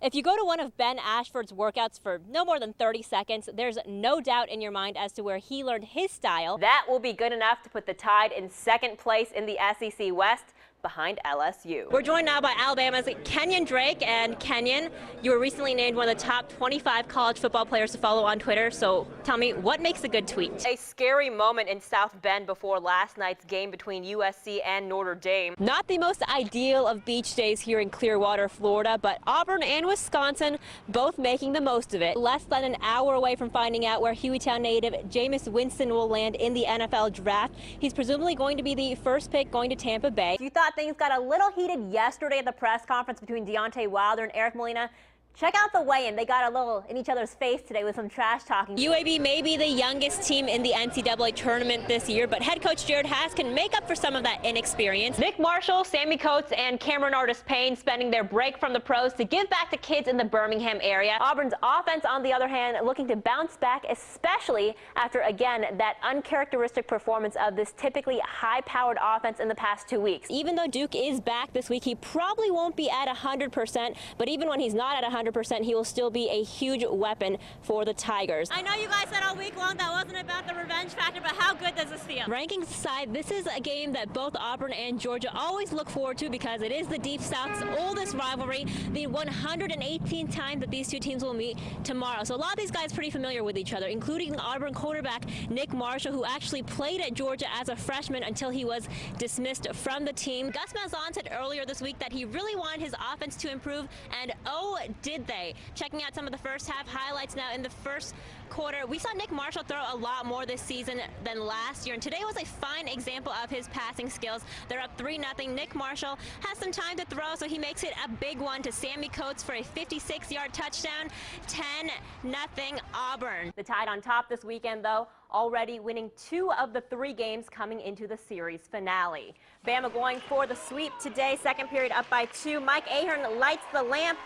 If you go to one of Ben Ashford's workouts for no more than 30 seconds, there's no doubt in your mind as to where he learned his style. That will be good enough to put the Tide in second place in the SEC West, behind LSU. We're joined now by Alabama's Kenyon Drake. And Kenyon, you were recently named one of the top 25 college football players to follow on Twitter. So tell me, what makes a good tweet? A scary moment in South Bend before last night's game between USC and Notre Dame. Not the most ideal of beach days here in Clearwater, Florida, but Auburn and Wisconsin both making the most of it. Less than an hour away from finding out where Hueytown native Jameis Winston will land in the NFL draft. He's presumably going to be the first pick going to Tampa Bay. You thought things got a little heated yesterday at the press conference between Deontay Wilder and Eric Molina. Check out the weigh-in. They got a little in each other's face today with some trash talking. UAB may be the youngest team in the NCAA tournament this year, but head coach Jared Haas can make up for some of that inexperience. Nick Marshall, Sammy Coates, and Cameron Artis-Payne spending their break from the pros to give back to kids in the Birmingham area. Auburn's offense, on the other hand, looking to bounce back, especially after, again, that uncharacteristic performance of this typically high-powered offense in the past 2 weeks. Even though Duke is back this week, he probably won't be at 100%, but even when he's not at 100%, he will still be a huge weapon for the Tigers. I know you guys said all week long that wasn't about the revenge factor, but how good does this feel? Rankings aside, this is a game that both Auburn and Georgia always look forward to because it is the Deep South's oldest rivalry, the 118th time that these two teams will meet tomorrow. So a lot of these guys pretty familiar with each other, including Auburn quarterback Nick Marshall, who actually played at Georgia as a freshman until he was dismissed from the team. Gus Malzahn said earlier this week that he really wanted his offense to improve, and oh, did they. Checking out some of the first half highlights now. In the first quarter, we saw Nick Marshall throw a lot more this season than last year, and today was a fine example of his passing skills. They're up 3-0. Nick Marshall has some time to throw, so he makes it a big one to Sammy Coates for a 56-yard touchdown. 10-0 Auburn. The Tide on top this weekend, though, already winning 2 of the 3 games coming into the series finale. Bama going for the sweep today. Second period up by 2. Mike Ahern lights the lamp.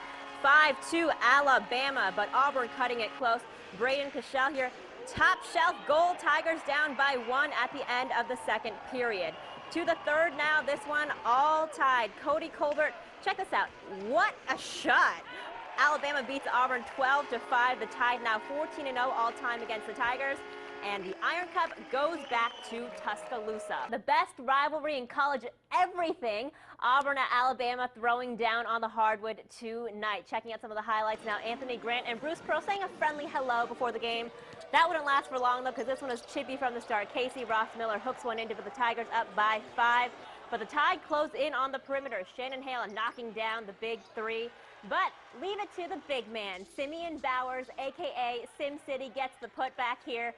5-2 Alabama, but Auburn cutting it close. Braden Cashel here, top shelf goal. Tigers down by 1 at the end of the second period. To the third now, this one all tied. Cody Colbert, check this out. What a shot. Alabama beats Auburn 12-5. The Tide now 14-0 all time against the Tigers. And the Iron Cup goes back to Tuscaloosa. The best rivalry in college everything. Auburn at Alabama throwing down on the hardwood tonight. Checking out some of the highlights now. Anthony Grant and Bruce Pearl saying a friendly hello before the game. That wouldn't last for long, though, because this one was chippy from the start. Casey Ross Miller hooks one into the Tigers up by 5. But the Tide close in on the perimeter. Shannon Hale knocking down the big 3. But leave it to the big man. Simeon Bowers, a.k.a. Sim City, gets the putback here.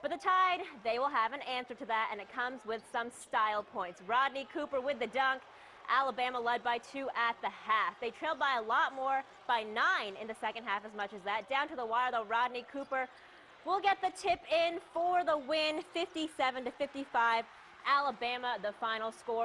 But the Tide, they will have an answer to that, and it comes with some style points. Rodney Cooper with the dunk. Alabama led by 2 at the half. They trailed by a lot more, by 9 in the second half, as much as that. Down to the wire, though, Rodney Cooper will get the tip in for the win, 57-55. Alabama, the final score.